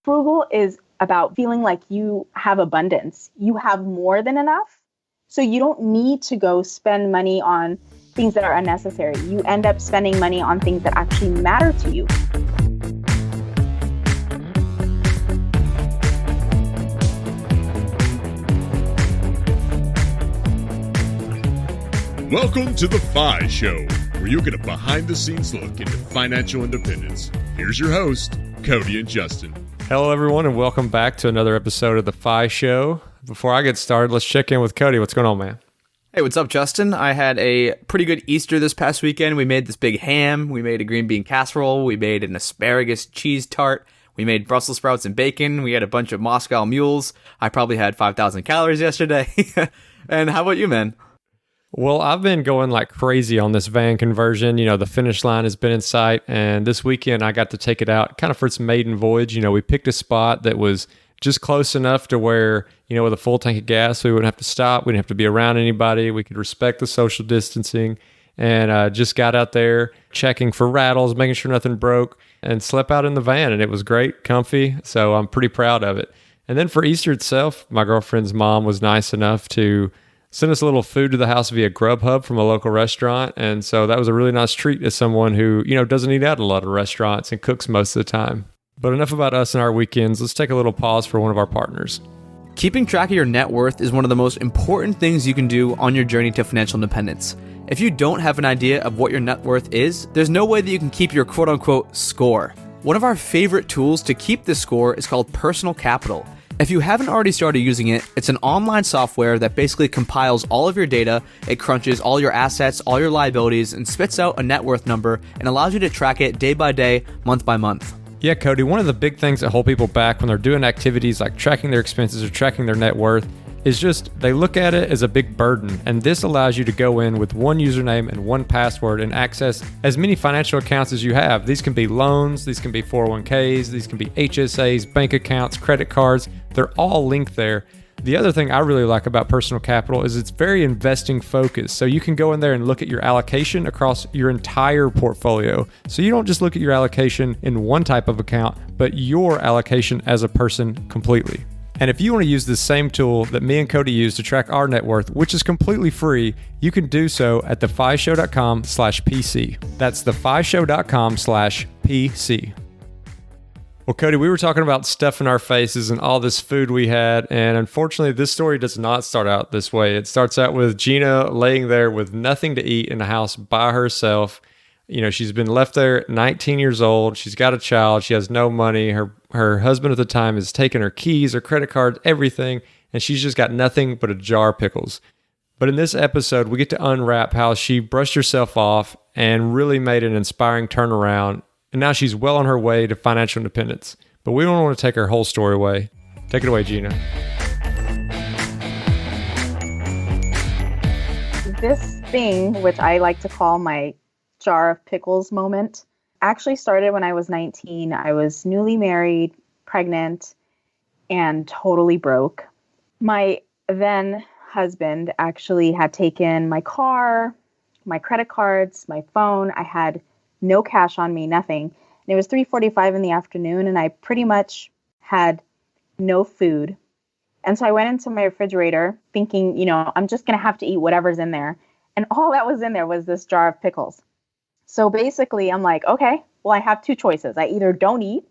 Frugal is about feeling like you have abundance. You have more than enough. So you don't need to go spend money on things that are unnecessary. You end up spending money on things that actually matter to you. Welcome to the FI Show, where you get a behind-the-scenes look into financial independence. Here's your host, Cody and Justin. Hello, everyone, and welcome back to another episode of the FI Show. Before I get started, let's check in with Cody. What's going on, man? Hey, what's up, Justin? I had a pretty good Easter this past weekend. We made this big ham. We made a green bean casserole. We made an asparagus cheese tart. We made Brussels sprouts and bacon. We had a bunch of Moscow mules. I probably had 5,000 calories yesterday. And how about you, man? Well, I've been going like crazy on this van conversion. You know, the finish line has been in sight, and this weekend I got to take it out kind of for its maiden voyage. You know, we picked a spot that was just close enough to where, you know, with a full tank of gas, we wouldn't have to stop. We didn't have to be around anybody. We could respect the social distancing, and just got out there checking for rattles, making sure nothing broke, and slept out in the van, and it was great, comfy. So I'm pretty proud of it. And then for Easter itself, my girlfriend's mom was nice enough to send us a little food to the house via Grubhub from a local restaurant. And so that was a really nice treat as someone who, you know, doesn't eat out at a lot of restaurants and cooks most of the time. But enough about us and our weekends. Let's take a little pause for one of our partners. Keeping track of your net worth is one of the most important things you can do on your journey to financial independence. If you don't have an idea of what your net worth is, there's no way that you can keep your quote-unquote score. One of our favorite tools to keep this score is called Personal Capital. If you haven't already started using it, it's an online software that basically compiles all of your data, it crunches all your assets, all your liabilities, and spits out a net worth number and allows you to track it day by day, month by month. Yeah, Cody, one of the big things that hold people back when they're doing activities like tracking their expenses or tracking their net worth is just they look at it as a big burden. And this allows you to go in with one username and one password and access as many financial accounts as you have. These can be loans, these can be 401ks, these can be HSAs, bank accounts, credit cards. They're all linked there. The other thing I really like about Personal Capital is it's very investing focused. So you can go in there and look at your allocation across your entire portfolio. So you don't just look at your allocation in one type of account, but your allocation as a person completely. And if you want to use the same tool that me and Cody use to track our net worth, which is completely free, you can do so at thefishow.com/PC. That's thefishow.com/PC. Well, Cody, we were talking about stuff in our faces and all this food we had, and unfortunately, this story does not start out this way. It starts out with Gina laying there with nothing to eat in the house by herself. You know, she's been left there at 19 years old. She's got a child. She has no money. Her husband at the time has taken her keys, her credit cards, everything, and she's just got nothing but a jar of pickles. But in this episode, we get to unwrap how she brushed herself off and really made an inspiring turnaround. And now she's well on her way to financial independence. But we don't want to take her whole story away. Take it away, Gina. This thing, which I like to call my jar of pickles moment, actually started when I was 19. I was newly married, pregnant, and totally broke. My then husband actually had taken my car, my credit cards, my phone. I had no cash on me, nothing. And it was 3:45 in the afternoon, and I pretty much had no food. And so I went into my refrigerator thinking, you know, I'm just going to have to eat whatever's in there. And all that was in there was this jar of pickles. So basically, I'm like, okay, well, I have two choices. I either don't eat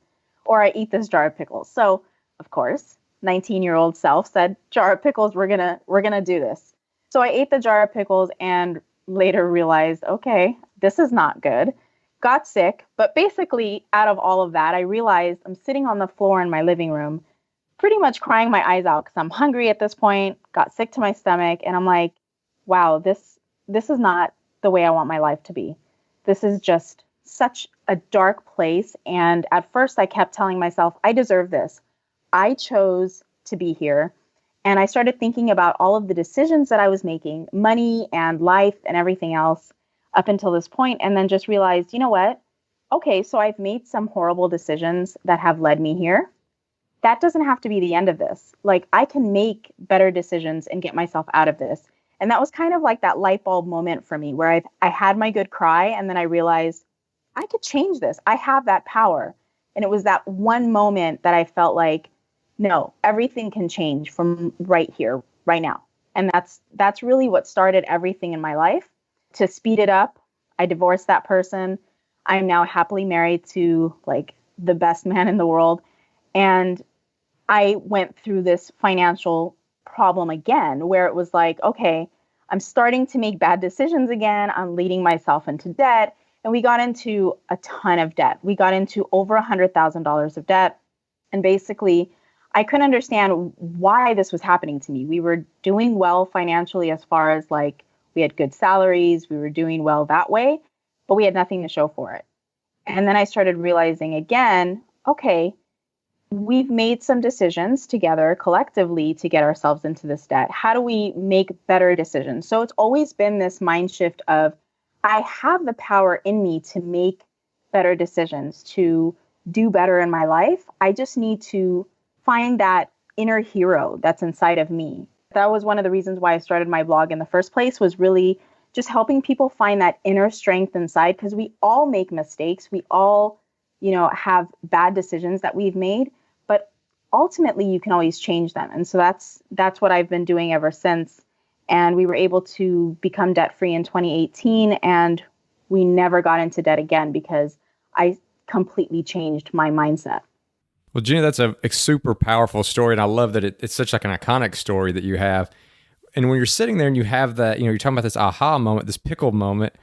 or I eat this jar of pickles. So, of course, 19-year-old self said, jar of pickles, we're gonna do this. So I ate the jar of pickles and later realized, okay, this is not good. Got sick, but basically out of all of that, I realized I'm sitting on the floor in my living room, pretty much crying my eyes out because I'm hungry at this point, got sick to my stomach, and I'm like, wow, this is not the way I want my life to be. This is just such a dark place. And at first I kept telling myself, I deserve this. I chose to be here. And I started thinking about all of the decisions that I was making, money and life and everything else up until this point, and then just realized, you know what? Okay, so I've made some horrible decisions that have led me here. That doesn't have to be the end of this. Like, I can make better decisions and get myself out of this. And that was kind of like that light bulb moment for me where I had my good cry, and then I realized I could change this. I have that power. And it was that one moment that I felt like, no, everything can change from right here, right now. And that's really what started everything in my life. To speed it up, I divorced that person. I'm now happily married to like the best man in the world. And I went through this financial problem again, where it was like, okay, I'm starting to make bad decisions again. I'm leading myself into debt. And we got into a ton of debt. We got into over $100,000 of debt. And basically, I couldn't understand why this was happening to me. We were doing well financially as far as like we had good salaries. We were doing well that way, but we had nothing to show for it. And then I started realizing again, okay, we've made some decisions together collectively to get ourselves into this debt. How do we make better decisions? So it's always been this mind shift of I have the power in me to make better decisions, to do better in my life. I just need to find that inner hero that's inside of me. That was one of the reasons why I started my blog in the first place, was really just helping people find that inner strength inside, because we all make mistakes. We all, have bad decisions that we've made, but ultimately you can always change them. And so that's what I've been doing ever since. And we were able to become debt-free in 2018, and we never got into debt again because I completely changed my mindset. Well, Gina, that's a super powerful story, and I love that it's such like an iconic story that you have. And when you're sitting there and you have that, you're talking about this aha moment, this pickle moment,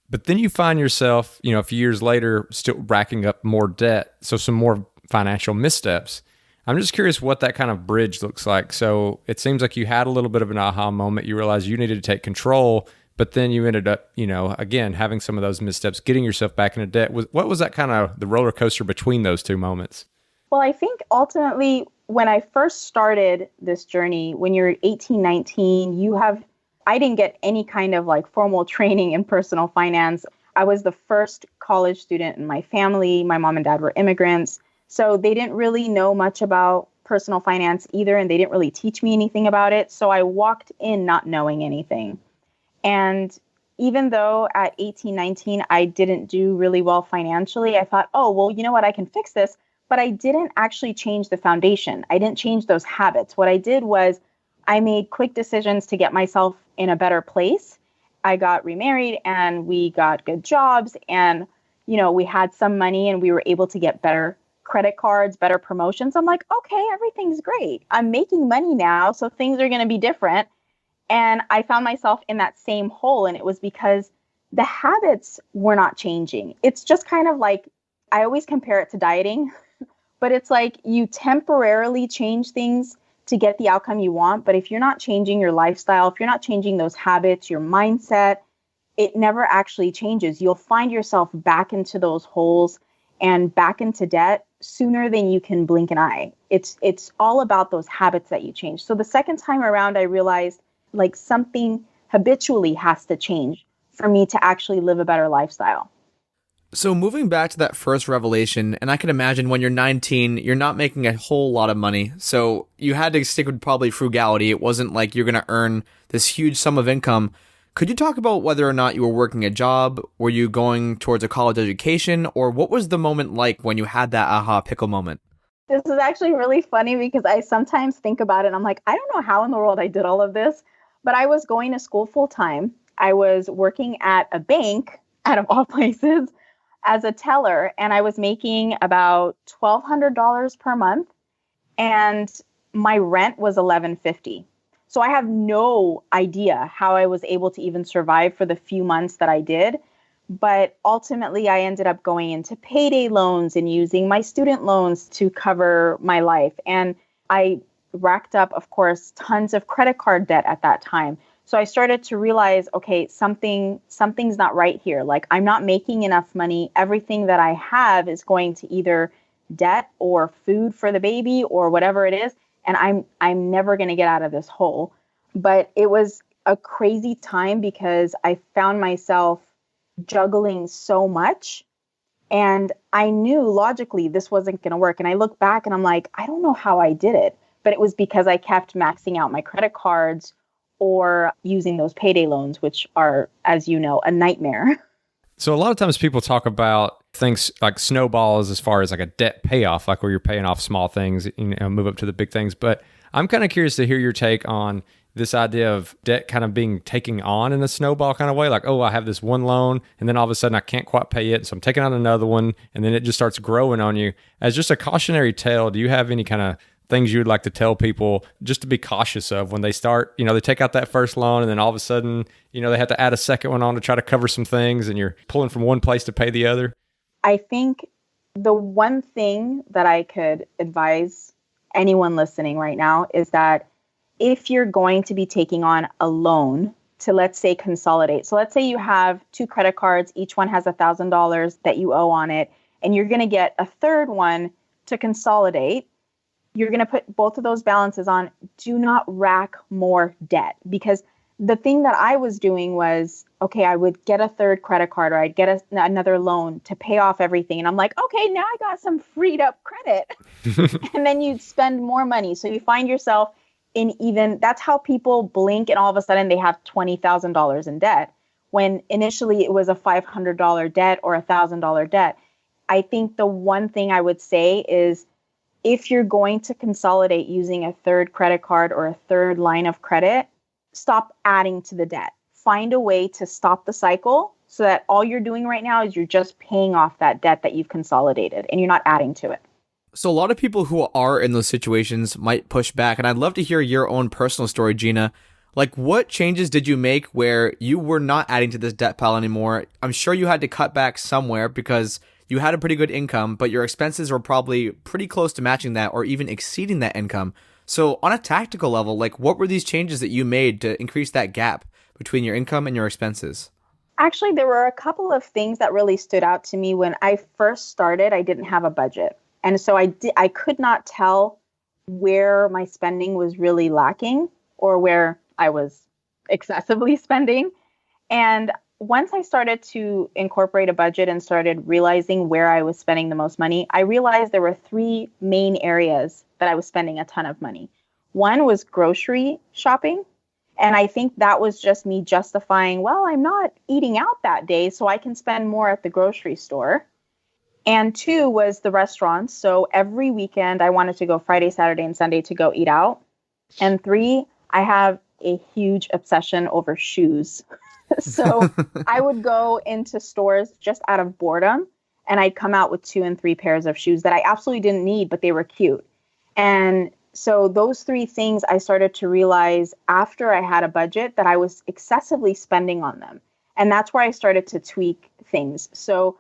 but then you find yourself, a few years later, still racking up more debt, so some more financial missteps. I'm just curious what that kind of bridge looks like. So it seems like you had a little bit of an aha moment. You realized you needed to take control, but then you ended up, again, having some of those missteps, getting yourself back into debt. What was that kind of the roller coaster between those two moments? Well, I think ultimately when I first started this journey, when you're 18, 19, I didn't get any kind of like formal training in personal finance. I was the first college student in my family. My mom and dad were immigrants. So they didn't really know much about personal finance either, and they didn't really teach me anything about it. So I walked in not knowing anything. And even though at 18, 19, I didn't do really well financially, I thought, oh, well, you know what, I can fix this. But I didn't actually change the foundation. I didn't change those habits. What I did was I made quick decisions to get myself in a better place. I got remarried and we got good jobs, and, we had some money and we were able to get better credit cards, better promotions. I'm like, okay, everything's great. I'm making money now, so things are going to be different. And I found myself in that same hole, and it was because the habits were not changing. It's just kind of like, I always compare it to dieting, but it's like you temporarily change things to get the outcome you want. But if you're not changing your lifestyle, if you're not changing those habits, your mindset, it never actually changes. You'll find yourself back into those holes and back into debt sooner than you can blink an eye. It's all about those habits that you change. So the second time around, I realized like something habitually has to change for me to actually live a better lifestyle. So moving back to that first revelation, and I can imagine when you're 19, you're not making a whole lot of money. So you had to stick with probably frugality. It wasn't like you're going to earn this huge sum of income. Could you talk about whether or not you were working a job? Were you going towards a college education? Or what was the moment like when you had that aha pickle moment? This is actually really funny because I sometimes think about it and I'm like, I don't know how in the world I did all of this, but I was going to school full time. I was working at a bank, out of all places, as a teller, and I was making about $1,200 per month, and my rent was $1,150. So I have no idea how I was able to even survive for the few months that I did. But ultimately, I ended up going into payday loans and using my student loans to cover my life. And I racked up, of course, tons of credit card debt at that time. So I started to realize, okay, something's not right here. Like, I'm not making enough money. Everything that I have is going to either debt or food for the baby or whatever it is. And I'm never going to get out of this hole. But it was a crazy time because I found myself juggling so much. And I knew logically this wasn't going to work. And I look back and I'm like, I don't know how I did it. But it was because I kept maxing out my credit cards or using those payday loans, which are, as you know, a nightmare. So a lot of times people talk about things like snowballs as far as like a debt payoff, like where you're paying off small things, move up to the big things. But I'm kind of curious to hear your take on this idea of debt kind of being taking on in a snowball kind of way. Like, oh, I have this one loan and then all of a sudden I can't quite pay it. So I'm taking on another one and then it just starts growing on you. As just a cautionary tale, do you have any kind of things you would like to tell people just to be cautious of when they start, they take out that first loan and then all of a sudden, they have to add a second one on to try to cover some things and you're pulling from one place to pay the other? I think the one thing that I could advise anyone listening right now is that if you're going to be taking on a loan to, let's say, consolidate. So let's say you have 2 credit cards, each one has $1,000 that you owe on it, and you're going to get a third one to consolidate. You're going to put both of those balances on. Do not rack more debt, because the thing that I was doing was, okay, I would get a third credit card or I'd get another loan to pay off everything. And I'm like, okay, now I got some freed up credit. And then you'd spend more money. So you find yourself that's how people blink and all of a sudden they have $20,000 in debt, when initially it was a $500 debt or $1,000 debt. I think the one thing I would say is, if you're going to consolidate using a third credit card or a third line of credit, stop adding to the debt. Find a way to stop the cycle so that all you're doing right now is you're just paying off that debt that you've consolidated and you're not adding to it. So a lot of people who are in those situations might push back, and I'd love to hear your own personal story, Gina. Like, what changes did you make where you were not adding to this debt pile anymore? I'm sure you had to cut back somewhere because you had a pretty good income, but your expenses were probably pretty close to matching that or even exceeding that income. So on a tactical level, like, what were these changes that you made to increase that gap between your income and your expenses? Actually, there were a couple of things that really stood out to me. When I first started, I didn't have a budget. And so I could not tell where my spending was really lacking or where I was excessively spending. And once I started to incorporate a budget and started realizing where I was spending the most money, I realized there were 3 main areas that I was spending a ton of money. One was grocery shopping. And I think that was just me justifying, well, I'm not eating out that day, so I can spend more at the grocery store. And 2 was the restaurants. So every weekend I wanted to go Friday, Saturday, and Sunday to go eat out. And 3, I have a huge obsession over shoes. So I would go into stores just out of boredom, and I'd come out with 2 and 3 pairs of shoes that I absolutely didn't need, but they were cute. And so those 3 things I started to realize after I had a budget that I was excessively spending on them. And that's where I started to tweak things. So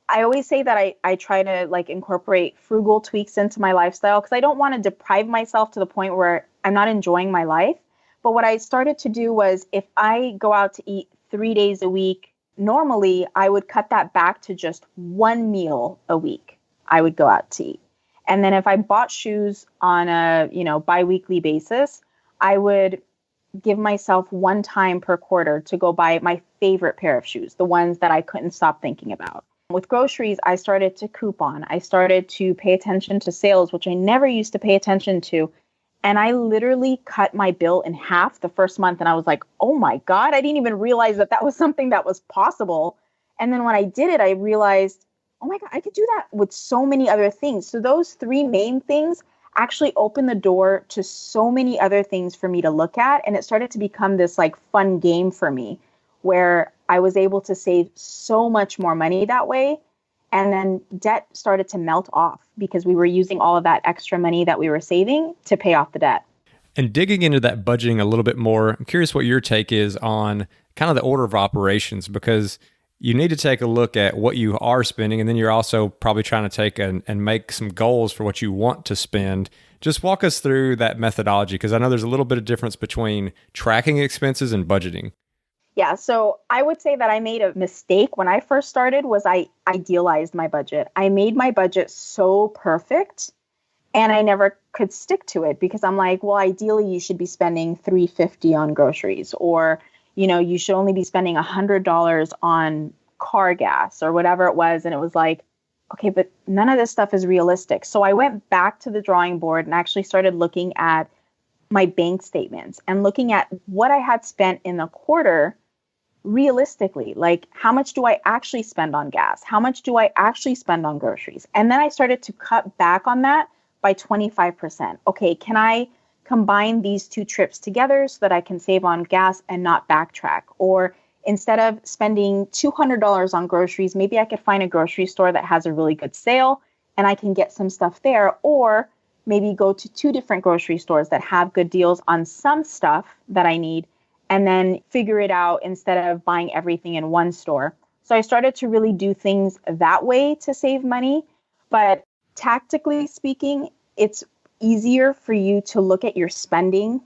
I always say that I try to incorporate frugal tweaks into my lifestyle, because I don't want to deprive myself to the point where I'm not enjoying my life. But what I started to do was, if I go out to eat 3 days a week, normally I would cut that back to just 1 meal a week I would go out to eat. And then if I bought shoes on a, bi-weekly basis, I would give myself 1 time per quarter to go buy my favorite pair of shoes, the ones that I couldn't stop thinking about. With groceries, I started to coupon. I started to pay attention to sales, which I never used to pay attention to. And I literally cut my bill in half the first month. And I was like, oh my God, I didn't even realize that was something that was possible. And then when I did it, I realized, oh my God, I could do that with so many other things. So those 3 main things actually opened the door to so many other things for me to look at. And it started to become this fun game for me, where I was able to save so much more money that way. And then debt started to melt off because we were using all of that extra money that we were saving to pay off the debt. And digging into that budgeting a little bit more, I'm curious what your take is on kind of the order of operations, because you need to take a look at what you are spending, and then you're also probably trying to take and make some goals for what you want to spend. Just walk us through that methodology, because I know there's a little bit of difference between tracking expenses and budgeting. Yeah, so I would say that I made a mistake when I first started. Was I idealized my budget. I made my budget so perfect, and I never could stick to it, because I'm like, well, ideally you should be spending $350 on groceries, or you should only be spending $100 on car gas or whatever it was. And it was like, okay, but none of this stuff is realistic. So I went back to the drawing board and actually started looking at my bank statements and looking at what I had spent in the quarter realistically, like how much do I actually spend on gas? How much do I actually spend on groceries? And then I started to cut back on that by 25%. Okay, can I combine these two trips together so that I can save on gas and not backtrack? Or instead of spending $200 on groceries, maybe I could find a grocery store that has a really good sale and I can get some stuff there. Or maybe go to 2 different grocery stores that have good deals on some stuff that I need, and then figure it out instead of buying everything in one store. So I started to really do things that way to save money. But tactically speaking, it's easier for you to look at your spending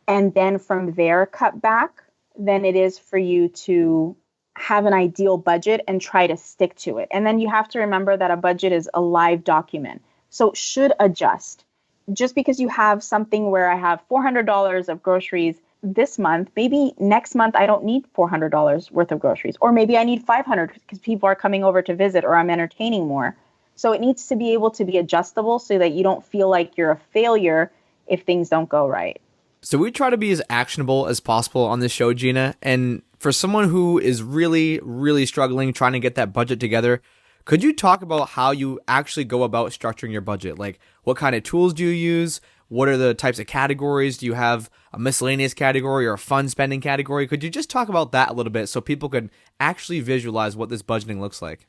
and then from there cut back than it is for you to have an ideal budget and try to stick to it. And then you have to remember that a budget is a live document. So it should adjust. Just because you have something where I have $400 of groceries this month, maybe next month I don't need $400 worth of groceries. Or maybe I need $500 because people are coming over to visit or I'm entertaining more. So it needs to be able to be adjustable so that you don't feel like you're a failure if things don't go right. So we try to be as actionable as possible on this show, Gina. And for someone who is really, really struggling trying to get that budget together, could you talk about how you actually go about structuring your budget? Like, what kind of tools do you use? What are the types of categories? Do you have a miscellaneous category or a fun spending category? Could you just talk about that a little bit so people could actually visualize what this budgeting looks like?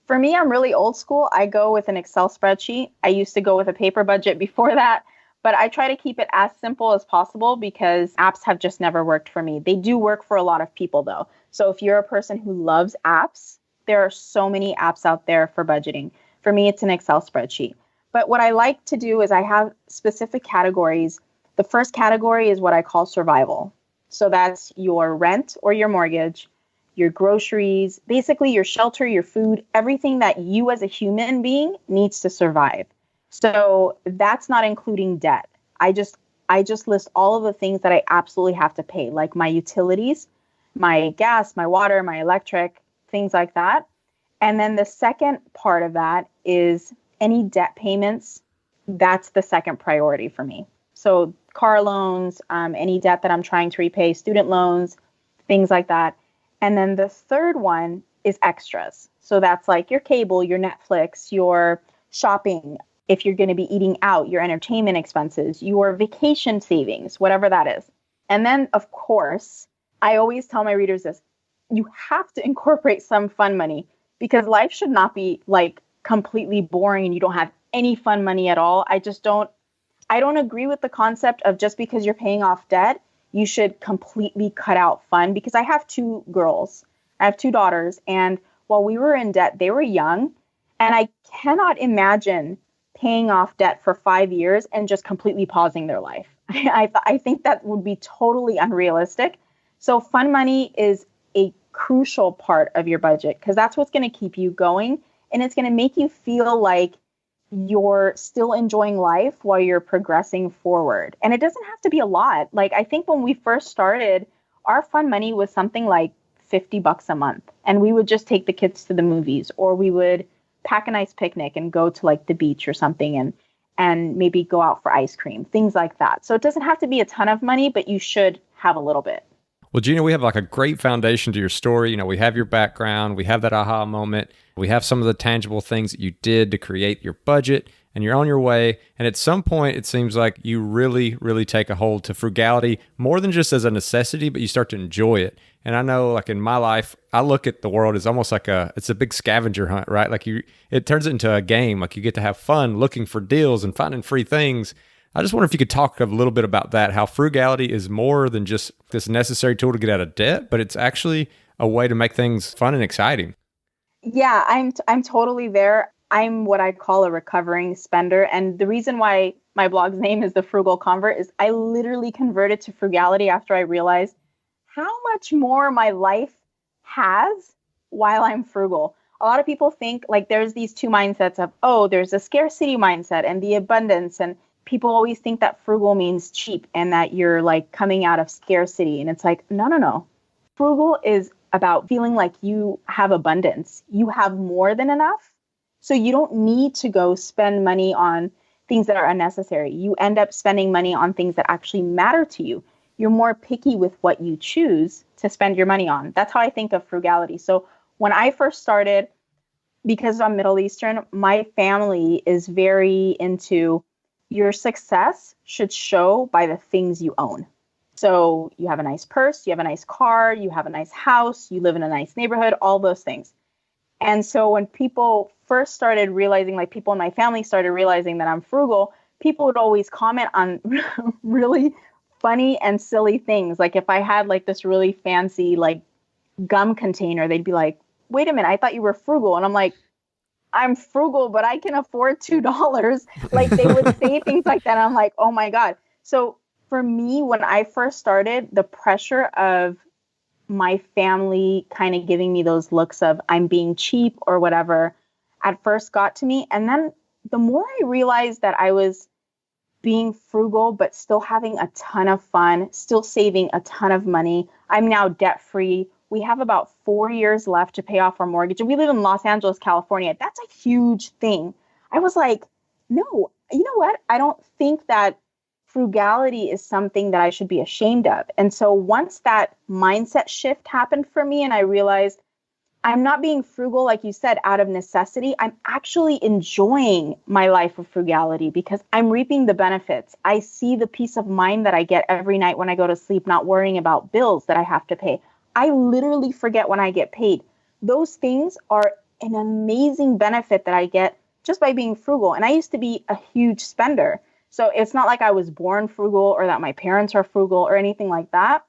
For me, I'm really old school. I go with an Excel spreadsheet. I used to go with a paper budget before that, but I try to keep it as simple as possible because apps have just never worked for me. They do work for a lot of people though. So if you're a person who loves apps, there are so many apps out there for budgeting. For me, it's an Excel spreadsheet. But what I like to do is I have specific categories. The first category is what I call survival. So that's your rent or your mortgage, your groceries, basically your shelter, your food, everything that you as a human being needs to survive. So that's not including debt. I just list all of the things that I absolutely have to pay, like my utilities, my gas, my water, my electric, things like that. And then the second part of that is any debt payments. That's the second priority for me. So car loans, any debt that I'm trying to repay, student loans, things like that. And then the third one is extras. So that's like your cable, your Netflix, your shopping, if you're going to be eating out, your entertainment expenses, your vacation savings, whatever that is. And then, of course, I always tell my readers this, you have to incorporate some fun money because life should not be like completely boring and you don't have any fun money at all. I don't agree with the concept of just because you're paying off debt, you should completely cut out fun because I have 2 girls. I have 2 daughters. And while we were in debt, they were young. And I cannot imagine paying off debt for 5 years and just completely pausing their life. I think that would be totally unrealistic. So fun money is a crucial part of your budget because that's what's going to keep you going. And it's going to make you feel like you're still enjoying life while you're progressing forward. And it doesn't have to be a lot. Like, I think when we first started, our fun money was something like $50 a month. And we would just take the kids to the movies, or we would pack a nice picnic and go to like the beach or something and maybe go out for ice cream, things like that. So it doesn't have to be a ton of money, but you should have a little bit. Well, Gina, we have like a great foundation to your story. You know, we have your background, we have that aha moment, we have some of the tangible things that you did to create your budget, and you're on your way. And at some point, it seems like you really, really take a hold to frugality more than just as a necessity, but you start to enjoy it. And I know, like in my life, I look at the world as almost like it's a big scavenger hunt, right? Like it turns it into a game. Like you get to have fun looking for deals and finding free things. I just wonder if you could talk a little bit about that, how frugality is more than just this necessary tool to get out of debt, but it's actually a way to make things fun and exciting. Yeah, I'm totally there. I'm what I call a recovering spender. And the reason why my blog's name is The Frugal Convert is I literally converted to frugality after I realized how much more my life has while I'm frugal. A lot of people think like there's these 2 mindsets of, oh, there's a scarcity mindset and the abundance, and people always think that frugal means cheap and that you're like coming out of scarcity. And it's like, no. Frugal is about feeling like you have abundance. You have more than enough. So you don't need to go spend money on things that are unnecessary. You end up spending money on things that actually matter to you. you're more picky with what you choose to spend your money on. That's how I think of frugality. So when I first started, because I'm Middle Eastern, my family is very into your success should show by the things you own. So you have a nice purse, you have a nice car, you have a nice house, you live in a nice neighborhood, all those things. And so when people first started realizing, like people in my family started realizing that I'm frugal, people would always comment on really funny and silly things. Like if I had like this really fancy like gum container, they'd be like, wait a minute, I thought you were frugal. And I'm like, I'm frugal, but I can afford $2. Like they would say things like that. And I'm like, oh my God. So for me, when I first started, the pressure of my family kind of giving me those looks of I'm being cheap or whatever at first got to me. And then the more I realized that I was being frugal, but still having a ton of fun, still saving a ton of money. I'm now debt free. We have about 4 years left to pay off our mortgage. And we live in Los Angeles, California. That's a huge thing. I was like, no, you know what? I don't think that frugality is something that I should be ashamed of. And so once that mindset shift happened for me and I realized I'm not being frugal, like you said, out of necessity, I'm actually enjoying my life of frugality because I'm reaping the benefits. I see the peace of mind that I get every night when I go to sleep, not worrying about bills that I have to pay. I literally forget when I get paid. Those things are an amazing benefit that I get just by being frugal. And I used to be a huge spender. So it's not like I was born frugal or that my parents are frugal or anything like that.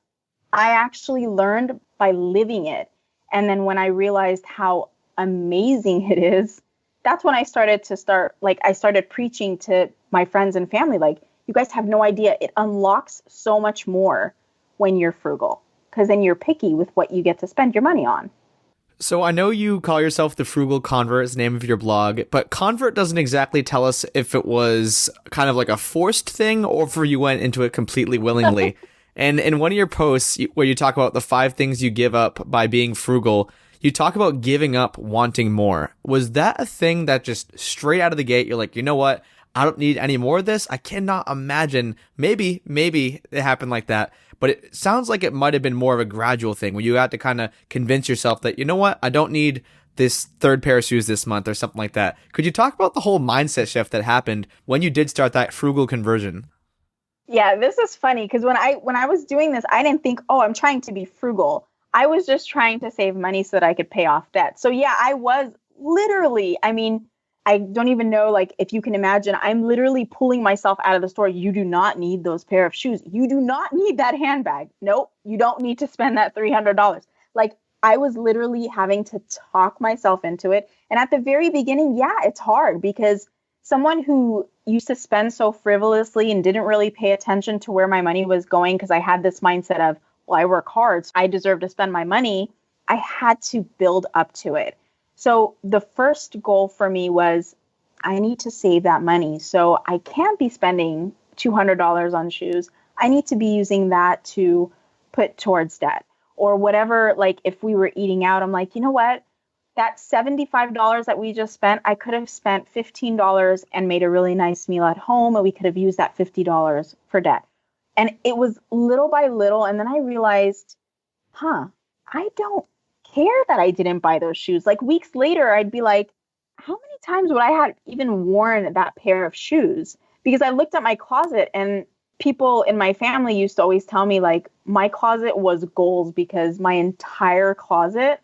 I actually learned by living it. And then when I realized how amazing it is, that's when I started preaching to my friends and family, like, you guys have no idea. It unlocks so much more when you're frugal, because then you're picky with what you get to spend your money on. So I know you call yourself the Frugal Convert, is the name of your blog, but convert doesn't exactly tell us if it was kind of like a forced thing or if you went into it completely willingly. And in one of your posts where you talk about the 5 things you give up by being frugal, you talk about giving up wanting more. Was that a thing that just straight out of the gate, you're like, you know what? I don't need any more of this. I cannot imagine. Maybe it happened like that. But it sounds like it might have been more of a gradual thing where you had to kind of convince yourself that, you know what, I don't need this 3rd pair of shoes this month or something like that. Could you talk about the whole mindset shift that happened when you did start that frugal conversion? Yeah, this is funny because when I was doing this, I didn't think, oh, I'm trying to be frugal. I was just trying to save money so that I could pay off debt. So yeah, I was literally, I don't even know, like, if you can imagine, I'm literally pulling myself out of the store. You do not need those pair of shoes. You do not need that handbag. Nope, you don't need to spend that $300. Like, I was literally having to talk myself into it. And at the very beginning, yeah, it's hard because someone who used to spend so frivolously and didn't really pay attention to where my money was going because I had this mindset of, well, I work hard, so I deserve to spend my money. I had to build up to it. So the first goal for me was I need to save that money. So I can't be spending $200 on shoes. I need to be using that to put towards debt or whatever. Like if we were eating out, I'm like, you know what? That $75 that we just spent, I could have spent $15 and made a really nice meal at home. And we could have used that $50 for debt. And it was little by little. And then I realized, I don't care that I didn't buy those shoes. Like weeks later, I'd be like, how many times would I have even worn that pair of shoes? Because I looked at my closet and people in my family used to always tell me like my closet was goals because my entire closet,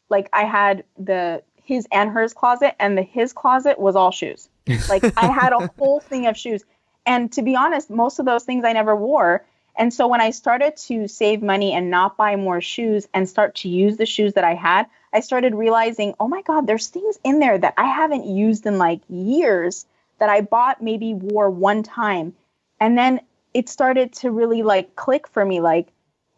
like I had the his and hers closet and the his closet was all shoes. Like I had a whole thing of shoes. And to be honest, most of those things I never wore. And so when I started to save money and not buy more shoes and start to use the shoes that I had, I started realizing, oh my God, there's things in there that I haven't used in like years that I bought, maybe wore one time. And then it started to really like click for me, like,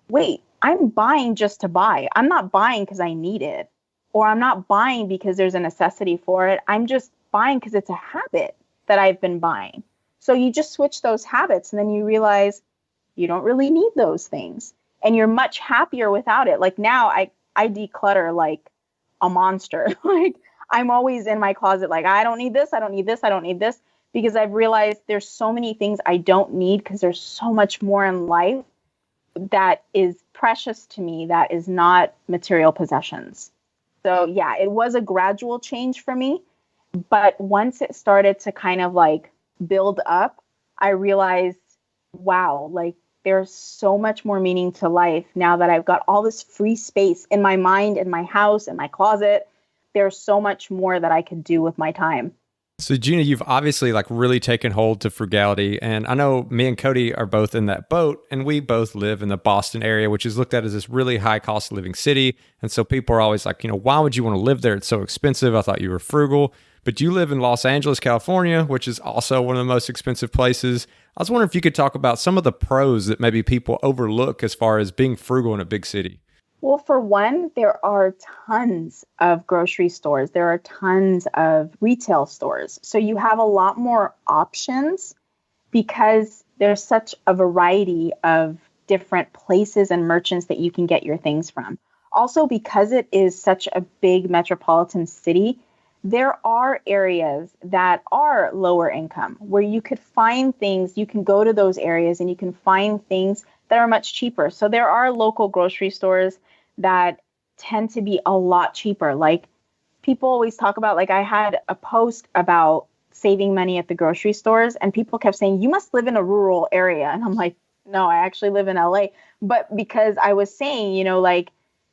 wait, I'm buying just to buy. I'm not buying because I need it, or I'm not buying because there's a necessity for it. I'm just buying because it's a habit that I've been buying. So you just switch those habits and then you realize you don't really need those things and you're much happier without it. Like now I declutter like a monster. Like I'm always in my closet. Like I don't need this. I don't need this. I don't need this, because I've realized there's so many things I don't need because there's so much more in life that is precious to me that is not material possessions. So yeah, it was a gradual change for me. But once it started to kind of like build up, I realized, wow, like there's so much more meaning to life now that I've got all this free space in my mind, in my house, in my closet. There's so much more that I could do with my time. So Gina, you've obviously like really taken hold to frugality. And I know me and Cody are both in that boat, and we both live in the Boston area, which is looked at as this really high cost of living city. And so people are always like, why would you want to live there? It's so expensive. I thought you were frugal. But you live in Los Angeles, California, which is also one of the most expensive places. I was wondering if you could talk about some of the pros that maybe people overlook as far as being frugal in a big city. Well, for one, there are tons of grocery stores. There are tons of retail stores. So you have a lot more options because there's such a variety of different places and merchants that you can get your things from. Also, because it is such a big metropolitan city, there are areas that are lower income where you could find things, you can go to those areas and you can find things that are much cheaper. So there are local grocery stores that tend to be a lot cheaper. Like people always talk about, like I had a post about saving money at the grocery stores and people kept saying, you must live in a rural area. And I'm like, no, I actually live in LA. But because I was saying, like,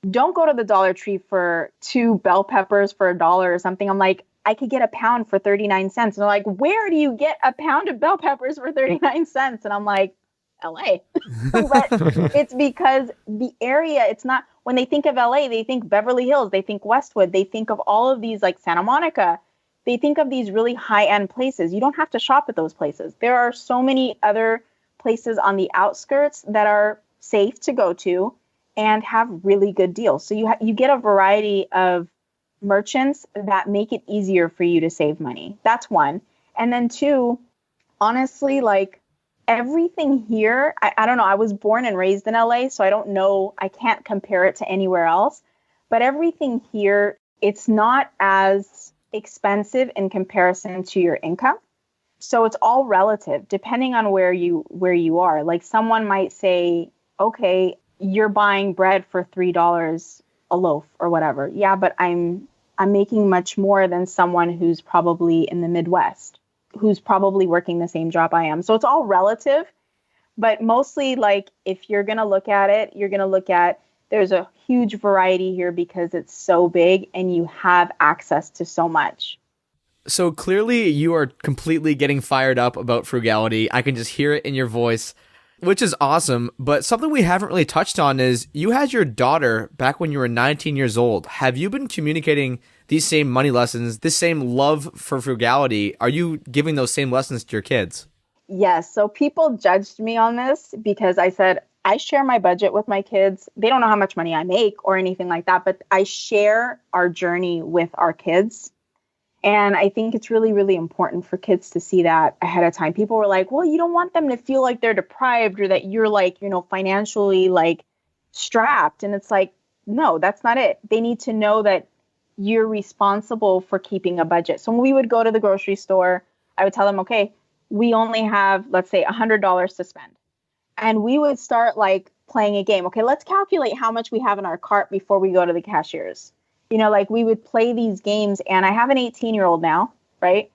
don't go to the Dollar Tree for 2 bell peppers for $1 or something. I'm like, I could get a pound for 39 cents. And they're like, where do you get a pound of bell peppers for 39 cents? And I'm like, LA. But it's because the area, it's not, when they think of LA, they think Beverly Hills, they think Westwood, they think of all of these like Santa Monica. They think of these really high-end places. You don't have to shop at those places. There are so many other places on the outskirts that are safe to go to and have really good deals. So you get a variety of merchants that make it easier for you to save money. That's one. And then two, honestly, like everything here, I don't know, I was born and raised in LA, so I don't know, I can't compare it to anywhere else. But everything here, it's not as expensive in comparison to your income. So it's all relative, depending on where you are. Like someone might say, okay, you're buying bread for $3 a loaf or whatever. Yeah, but I'm making much more than someone who's probably in the Midwest, who's probably working the same job I am. So it's all relative, but mostly like if you're going to look at it, you're going to look at there's a huge variety here because it's so big and you have access to so much. So clearly you are completely getting fired up about frugality. I can just hear it in your voice, which is awesome. But something we haven't really touched on is you had your daughter back when you were 19 years old. Have you been communicating these same money lessons, this same love for frugality? Are you giving those same lessons to your kids? Yes. So people judged me on this because I said, I share my budget with my kids. They don't know how much money I make or anything like that, but I share our journey with our kids. And I think it's really, really important for kids to see that ahead of time. People were like, well, you don't want them to feel like they're deprived or that you're like, financially like strapped. And it's like, no, that's not it. They need to know that you're responsible for keeping a budget. So when we would go to the grocery store, I would tell them, okay, we only have, let's say, $100 to spend. And we would start like playing a game. Okay, let's calculate how much we have in our cart before we go to the cashiers. Like we would play these games, and I have an 18-year-old now, right?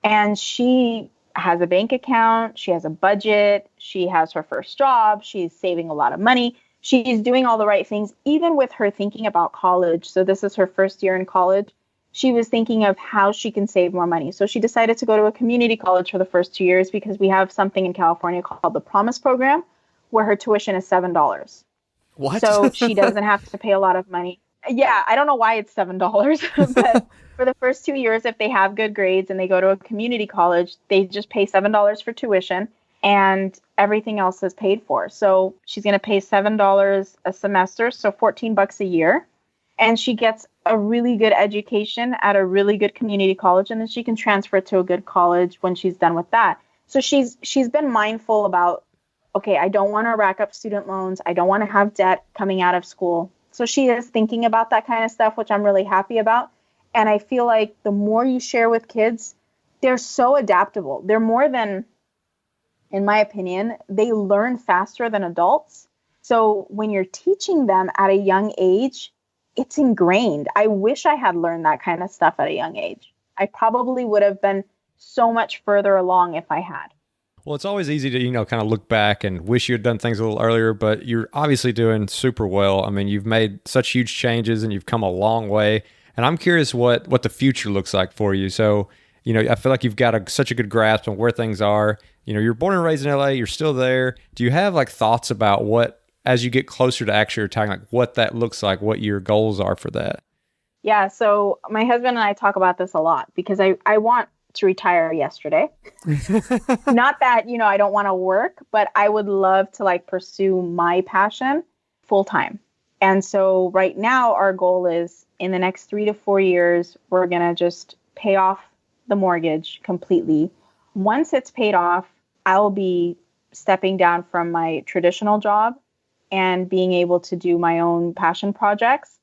And she has a bank account. She has a budget. She has her first job. She's saving a lot of money. She's doing all the right things, even with her thinking about college. So this is her first year in college. She was thinking of how she can save more money. So she decided to go to a community college for the first 2 years because we have something in California called the Promise Program, where her tuition is $7. What? So she doesn't have to pay a lot of money. Yeah, I don't know why it's $7, but for the first 2 years, if they have good grades and they go to a community college, they just pay $7 for tuition and everything else is paid for. So she's going to pay $7 a semester, so $14 a year. And she gets a really good education at a really good community college, and then she can transfer to a good college when she's done with that. So she's been mindful about, okay, I don't want to rack up student loans. I don't want to have debt coming out of school. So she is thinking about that kind of stuff, which I'm really happy about. And I feel like the more you share with kids, they're so adaptable. They're more than, in my opinion, they learn faster than adults. So when you're teaching them at a young age, it's ingrained. I wish I had learned that kind of stuff at a young age. I probably would have been so much further along if I had. Well, it's always easy to, kind of look back and wish you had done things a little earlier, but you're obviously doing super well. I mean, you've made such huge changes and you've come a long way. And I'm curious what the future looks like for you. So, I feel like you've got such a good grasp on where things are. You're born and raised in LA, you're still there. Do you have like thoughts about what, as you get closer to actually retiring, like what that looks like, what your goals are for that? Yeah, so my husband and I talk about this a lot because I want to retire yesterday. Not that, I don't want to work, but I would love to like pursue my passion full time. And so right now our goal is in the next 3 to 4 years, we're going to just pay off the mortgage completely. Once it's paid off, I'll be stepping down from my traditional job and being able to do my own passion projects.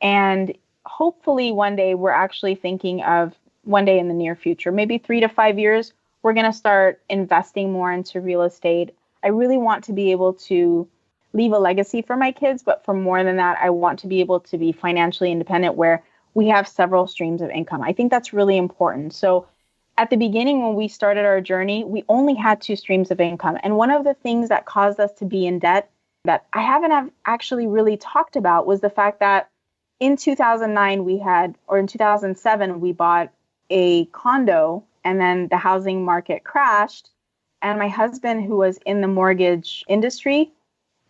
And hopefully one day we're actually thinking of one day in the near future, maybe 3 to 5 years, we're going to start investing more into real estate. I really want to be able to leave a legacy for my kids, but for more than that, I want to be able to be financially independent where we have several streams of income. I think that's really important. So at the beginning, when we started our journey, we only had 2 streams of income. And one of the things that caused us to be in debt that I haven't actually really talked about was the fact that in 2007, we bought a condo and then the housing market crashed. And my husband, who was in the mortgage industry,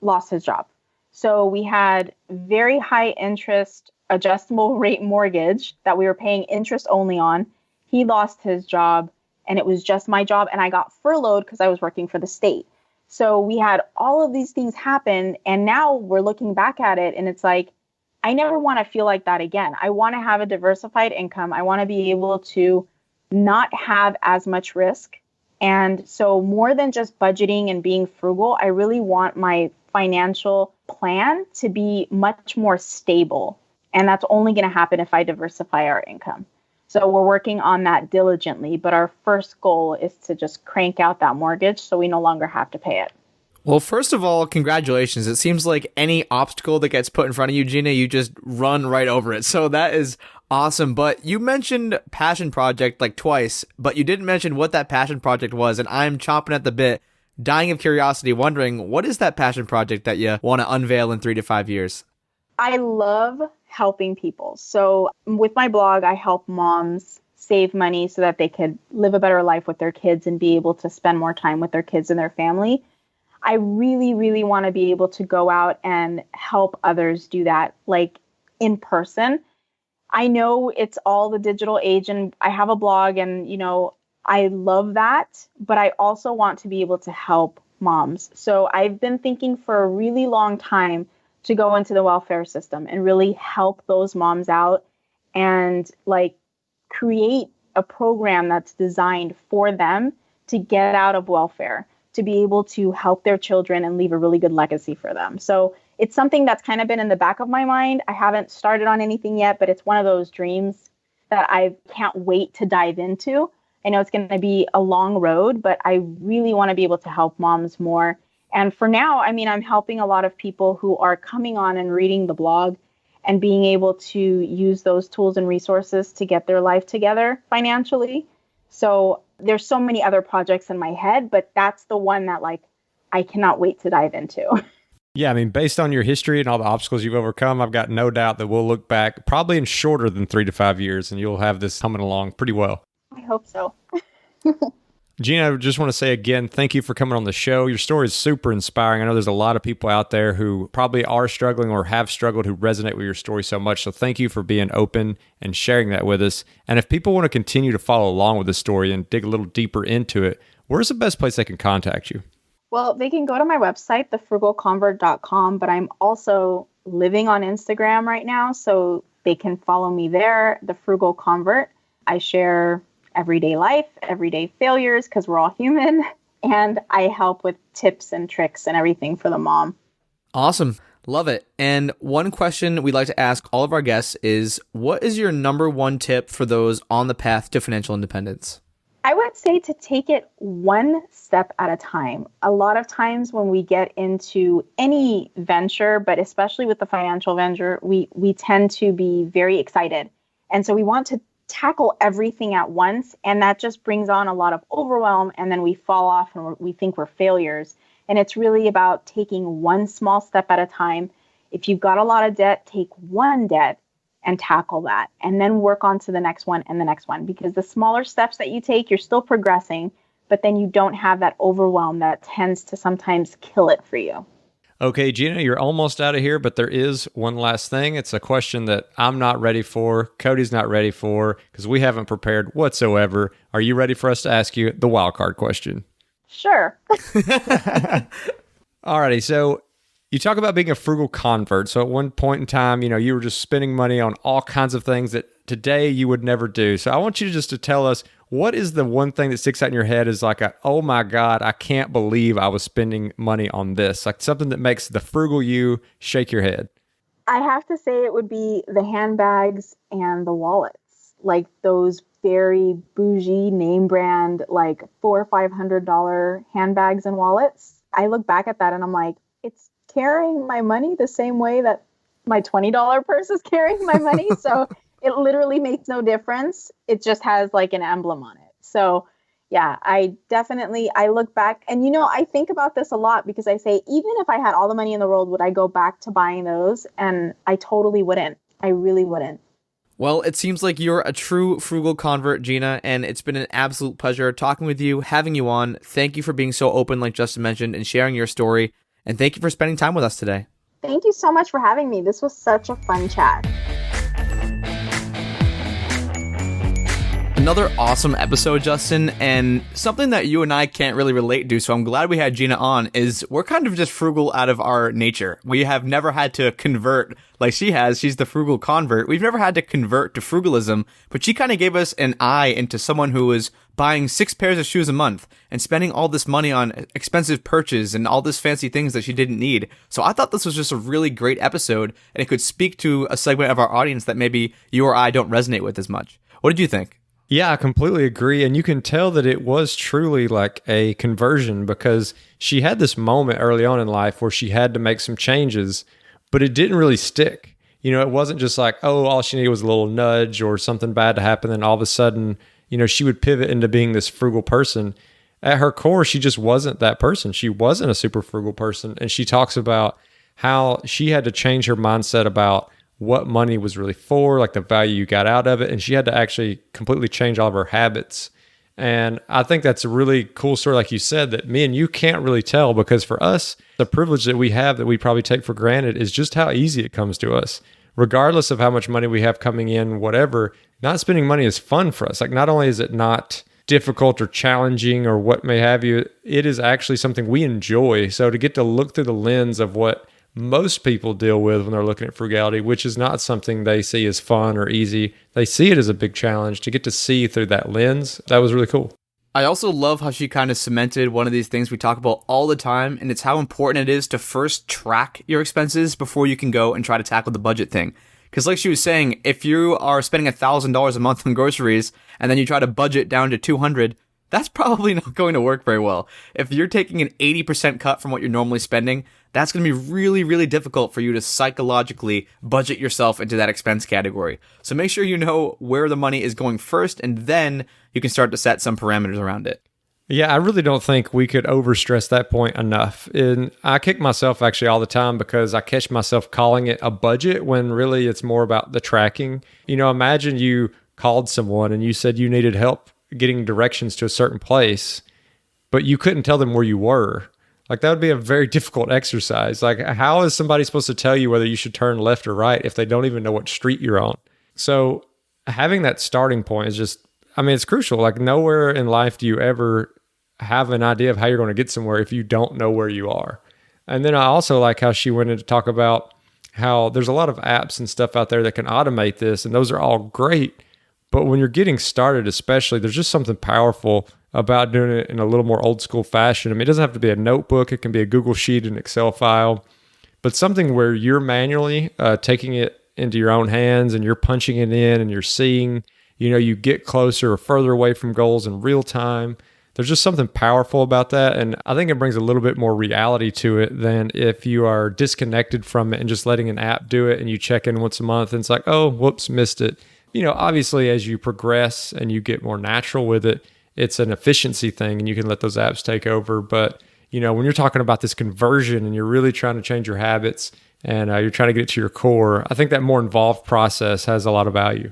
lost his job. So we had very high interest, adjustable rate mortgage that we were paying interest only on. He lost his job and it was just my job. And I got furloughed because I was working for the state. So we had all of these things happen. And now we're looking back at it and it's like, I never want to feel like that again. I want to have a diversified income. I want to be able to not have as much risk. And so more than just budgeting and being frugal, I really want my financial plan to be much more stable. And that's only going to happen if I diversify our income. So we're working on that diligently, but our first goal is to just crank out that mortgage so we no longer have to pay it. Well, first of all, congratulations. It seems like any obstacle that gets put in front of you, Gina, you just run right over it. So that is awesome. But you mentioned passion project like twice, but you didn't mention what that passion project was. And I'm chomping at the bit, dying of curiosity, wondering what is that passion project that you want to unveil in 3 to 5 years? I love helping people. So with my blog, I help moms save money so that they could live a better life with their kids and be able to spend more time with their kids and their family. I really, really want to be able to go out and help others do that, like in person. I know it's all the digital age and I have a blog and, I love that, but I also want to be able to help moms. So I've been thinking for a really long time to go into the welfare system and really help those moms out and like create a program that's designed for them to get out of welfare, to be able to help their children and leave a really good legacy for them. So it's something that's kind of been in the back of my mind. I haven't started on anything yet, but it's one of those dreams that I can't wait to dive into. I know it's going to be a long road, but I really want to be able to help moms more. And for now, I'm helping a lot of people who are coming on and reading the blog and being able to use those tools and resources to get their life together financially. So there's so many other projects in my head, but that's the one that I cannot wait to dive into. Yeah, based on your history and all the obstacles you've overcome, I've got no doubt that we'll look back probably in shorter than 3 to 5 years and you'll have this coming along pretty well. I hope so. Gina, I just want to say again, thank you for coming on the show. Your story is super inspiring. I know there's a lot of people out there who probably are struggling or have struggled who resonate with your story so much. So thank you for being open and sharing that with us. And if people want to continue to follow along with the story and dig a little deeper into it, where's the best place they can contact you? Well, they can go to my website, thefrugalconvert.com, but I'm also living on Instagram right now, so they can follow me there, The Frugal Convert. I share everyday life, everyday failures, because we're all human. And I help with tips and tricks and everything for the mom. Awesome. Love it. And one question we like to ask all of our guests is, what is your number one tip for those on the path to financial independence? I would say to take it one step at a time. A lot of times when we get into any venture, but especially with the financial venture, we tend to be very excited. And so we want to tackle everything at once. And that just brings on a lot of overwhelm. And then we fall off and we think we're failures. And it's really about taking one small step at a time. If you've got a lot of debt, take one debt and tackle that, and then work on to the next one and the next one. Because the smaller steps that you take, you're still progressing, but then you don't have that overwhelm that tends to sometimes kill it for you. Okay, Gina, you're almost out of here, but there is one last thing. It's a question that I'm not ready for, Cody's not ready for, because we haven't prepared whatsoever. Are you ready for us to ask you the wild card question? Sure. Alrighty, so you talk about being a frugal convert. So at one point in time, you were just spending money on all kinds of things that today you would never do. So I want you to tell us, what is the one thing that sticks out in your head is like, oh my God, I can't believe I was spending money on this. Like something that makes the frugal you shake your head. I have to say it would be the handbags and the wallets, like those very bougie name brand, like $400 or $500 handbags and wallets. I look back at that and I'm like, it's carrying my money the same way that my $20 purse is carrying my money. So it literally makes no difference. It just has like an emblem on it. So yeah, I look back and, I think about this a lot because I say, even if I had all the money in the world, would I go back to buying those? And I totally wouldn't. I really wouldn't. Well, it seems like you're a true frugal convert, Gina, and it's been an absolute pleasure talking with you, having you on. Thank you for being so open, like Justin mentioned, and sharing your story. And thank you for spending time with us today. Thank you so much for having me. This was such a fun chat. Another awesome episode, Justin, and something that you and I can't really relate to, so I'm glad we had Gina on, is we're kind of just frugal out of our nature. We have never had to convert like she has. She's the frugal convert. We've never had to convert to frugalism, but she kind of gave us an eye into someone who was buying 6 pairs of shoes a month and spending all this money on expensive purchases and all this fancy things that she didn't need. So I thought this was just a really great episode, and it could speak to a segment of our audience that maybe you or I don't resonate with as much. What did you think? Yeah, I completely agree. And you can tell that it was truly like a conversion because she had this moment early on in life where she had to make some changes, but it didn't really stick. It wasn't just like, oh, all she needed was a little nudge or something bad to happen. Then all of a sudden, she would pivot into being this frugal person. At her core, she just wasn't that person. She wasn't a super frugal person. And she talks about how she had to change her mindset about what money was really for, like the value you got out of it. And she had to actually completely change all of her habits. And I think that's a really cool story, like you said, that me and you can't really tell because for us, the privilege that we have that we probably take for granted is just how easy it comes to us. Regardless of how much money we have coming in, whatever, not spending money is fun for us. Like not only is it not difficult or challenging or what may have you, it is actually something we enjoy. So to get to look through the lens of what most people deal with when they're looking at frugality, which is not something they see as fun or easy. They see it as a big challenge. To get to see through that lens, that was really cool. I also love how she kind of cemented one of these things we talk about all the time, and it's how important it is to first track your expenses before you can go and try to tackle the budget thing. Because like she was saying, if you are spending $1,000 a month on groceries and then you try to budget down to $200, that's probably not going to work very well. If you're taking an 80% cut from what you're normally spending, that's going to be really, really difficult for you to psychologically budget yourself into that expense category. So make sure you know where the money is going first, and then you can start to set some parameters around it. Yeah, I really don't think we could overstress that point enough. And I kick myself actually all the time because I catch myself calling it a budget when really it's more about the tracking. Imagine you called someone and you said you needed help getting directions to a certain place, but you couldn't tell them where you were. Like that would be a very difficult exercise. Like how is somebody supposed to tell you whether you should turn left or right if they don't even know what street you're on? So having that starting point is just, it's crucial. Like nowhere in life do you ever have an idea of how you're going to get somewhere if you don't know where you are. And then I also like how she went in to talk about how there's a lot of apps and stuff out there that can automate this, and those are all great. But when you're getting started, especially, there's just something powerful about doing it in a little more old school fashion. It doesn't have to be a notebook. It can be a Google Sheet, an Excel file, but something where you're manually taking it into your own hands and you're punching it in and you're seeing, you get closer or further away from goals in real time. There's just something powerful about that. And I think it brings a little bit more reality to it than if you are disconnected from it and just letting an app do it and you check in once a month and it's like, oh, whoops, missed it. Obviously as you progress and you get more natural with it, it's an efficiency thing and you can let those apps take over. But, when you're talking about this conversion and you're really trying to change your habits and you're trying to get it to your core, I think that more involved process has a lot of value.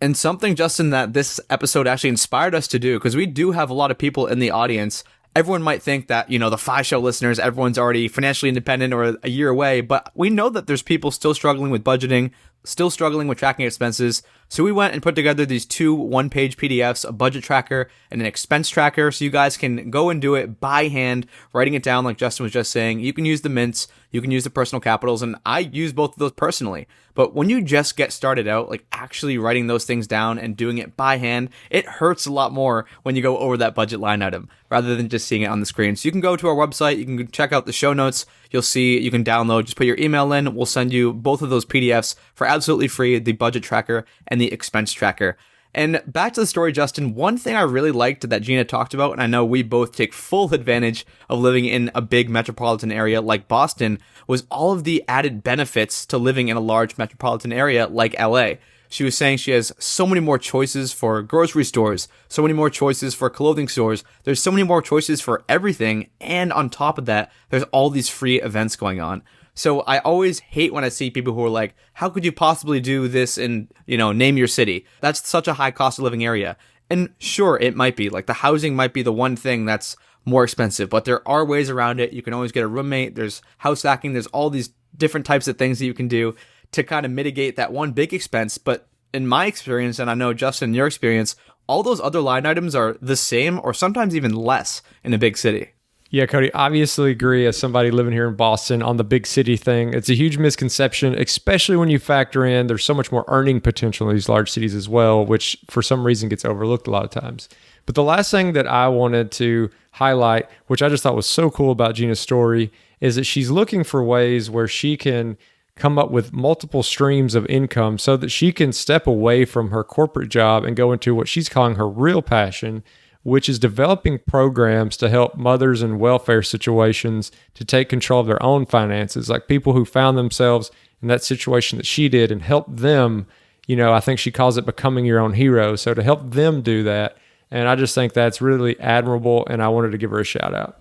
And something, Justin, that this episode actually inspired us to do, because we do have a lot of people in the audience. Everyone might think that, the Fi Show listeners, everyone's already financially independent or a year away, but we know that there's people still struggling with budgeting, still struggling with tracking expenses. So we went and put together these 2 one-page PDFs, a budget tracker and an expense tracker, so you guys can go and do it by hand, writing it down like Justin was just saying. You can use the mints, you can use the personal capitals, and I use both of those personally. But when you just get started out, like actually writing those things down and doing it by hand, it hurts a lot more when you go over that budget line item rather than just seeing it on the screen. So you can go to our website, you can check out the show notes, you'll see, you can download, just put your email in, we'll send you both of those PDFs for absolutely free, the budget tracker and the expense tracker. And back to the story, Justin, one thing I really liked that Gina talked about, and I know we both take full advantage of living in a big metropolitan area like Boston, was all of the added benefits to living in a large metropolitan area like LA. She was saying she has so many more choices for grocery stores, so many more choices for clothing stores. There's so many more choices for everything. And on top of that, there's all these free events going on. So I always hate when I see people who are like, how could you possibly do this in, name your city? That's such a high cost of living area. And sure, it might be like the housing might be the one thing that's more expensive, but there are ways around it. You can always get a roommate. There's house hacking. There's all these different types of things that you can do to kind of mitigate that one big expense. But in my experience, and I know Justin, your experience, all those other line items are the same or sometimes even less in a big city. Yeah, Cody, obviously agree as somebody living here in Boston on the big city thing. It's a huge misconception, especially when you factor in there's so much more earning potential in these large cities as well, which for some reason gets overlooked a lot of times. But the last thing that I wanted to highlight, which I just thought was so cool about Gina's story, is that she's looking for ways where she can come up with multiple streams of income so that she can step away from her corporate job and go into what she's calling her real passion, which is developing programs to help mothers in welfare situations to take control of their own finances, like people who found themselves in that situation that she did and help them, I think she calls it becoming your own hero. So to help them do that. And I just think that's really admirable, and I wanted to give her a shout out.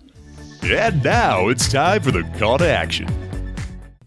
And now it's time for the call to action.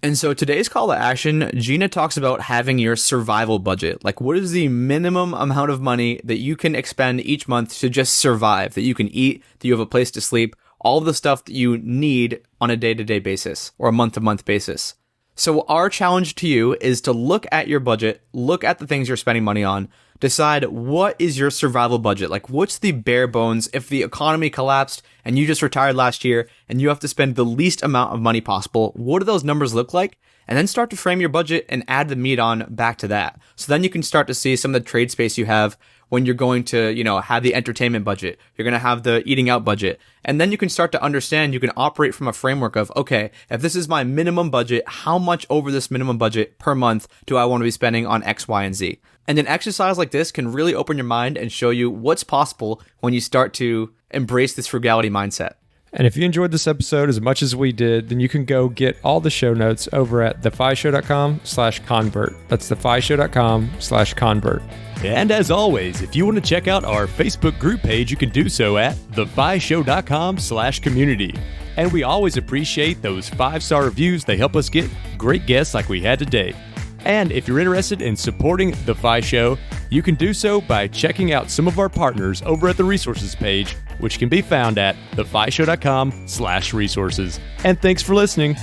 And so today's call to action, Gina talks about having your survival budget. Like, what is the minimum amount of money that you can expend each month to just survive, that you can eat, that you have a place to sleep, all of the stuff that you need on a day-to-day basis or a month-to-month basis. So our challenge to you is to look at your budget, look at the things you're spending money on, decide what is your survival budget. Like, what's the bare bones if the economy collapsed and you just retired last year and you have to spend the least amount of money possible? What do those numbers look like? And then start to frame your budget and add the meat on back to that. So then you can start to see some of the trade space you have when you're going to, have the entertainment budget. You're going to have the eating out budget. And then you can start to understand, you can operate from a framework of, okay, if this is my minimum budget, how much over this minimum budget per month do I want to be spending on X, Y, and Z? And an exercise like this can really open your mind and show you what's possible when you start to embrace this frugality mindset. And if you enjoyed this episode as much as we did, then you can go get all the show notes over at thefishow.com/convert. That's thefishow.com/convert. And as always, if you want to check out our Facebook group page, you can do so at thefishow.com/community. And we always appreciate those 5-star reviews. They help us get great guests like we had today. And if you're interested in supporting The Fi Show, you can do so by checking out some of our partners over at the resources page, which can be found at thefishow.com/resources. And thanks for listening.